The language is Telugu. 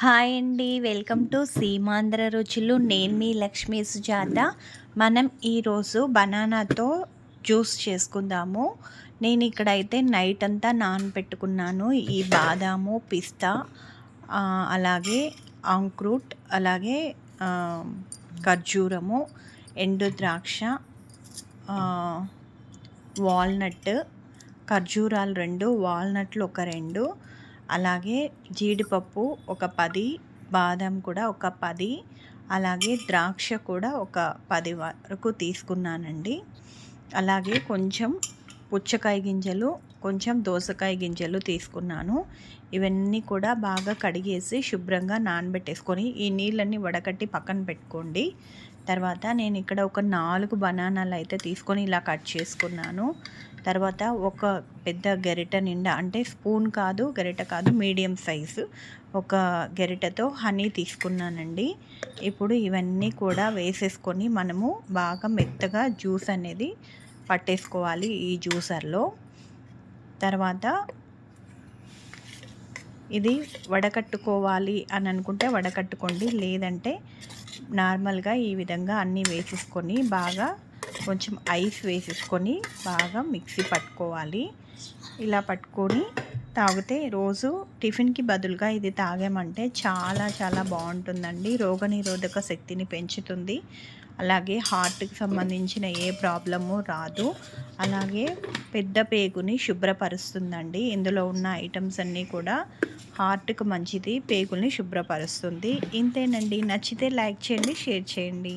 హాయ్ అండి. వెల్కమ్ టు సీమాంధ్ర రుచులు. నేను మీ లక్ష్మీ సుజాత. మనం ఈరోజు బనానాతో జ్యూస్ చేసుకుందాము. నేను ఇక్కడైతే నైట్ అంతా నానబెట్టుకున్నాను. ఈ బాదాము, పిస్తా, అలాగే అంక్రూట్, అలాగే ఖర్జూరము, ఎండు ద్రాక్ష, వాల్నట్, ఖర్జూరాలు 2, వాల్నట్లు ఒక 2, అలాగే జీడిపప్పు ఒక 10, బాదం కూడా ఒక 10, అలాగే ద్రాక్ష కూడా ఒక 10 వరకు తీసుకున్నానండి. అలాగే కొంచెం పుచ్చకాయ గింజలు, కొంచెం దోసకాయ గింజలు తీసుకున్నాను. ఇవన్నీ కూడా బాగా కడిగేసి శుభ్రంగా నానబెట్టేసుకొని ఈ నీళ్ళన్నీ వడకట్టి పక్కన పెట్టుకోండి. తర్వాత నేను ఇక్కడ ఒక 4 బనానాలు అయితే తీసుకొని ఇలా కట్ చేసుకున్నాను. తర్వాత ఒక పెద్ద గరిటె నిండా, అంటే స్పూన్ కాదు, గరిటె కాదు, మీడియం సైజు ఒక గరిటెతో హనీ తీసుకున్నానండి. ఇప్పుడు ఇవన్నీ కూడా వేసేసుకొని మనము బాగా మెత్తగా జ్యూస్ అనేది పట్టేసుకోవాలి ఈ జ్యూసర్లో. తర్వాత ఇది వడకట్టుకోవాలి అని అనుకుంటే వడకట్టుకోండి, లేదంటే నార్మల్గా ఈ విధంగా అన్నీ వేసేసుకొని బాగా కొంచెం ఐస్ వేసేసుకొని బాగా మిక్సీ పట్టుకోవాలి. ఇలా పట్టుకొని తాగితే రోజు టిఫిన్కి బదులుగా ఇది తాగామంటే చాలా చాలా బాగుంటుందండి. రోగనిరోధక శక్తిని పెంచుతుంది. అలాగే హార్ట్కి సంబంధించిన ఏ ప్రాబ్లము రాదు. అలాగే పెద్ద పేగుని శుభ్రపరుస్తుందండి. ఇందులో ఉన్న ఐటమ్స్ అన్నీ కూడా హార్ట్కి మంచిది, పేగుల్ని శుభ్రపరుస్తుంది. ఇంతేనండి. నచ్చితే లైక్ చేయండి, షేర్ చేయండి.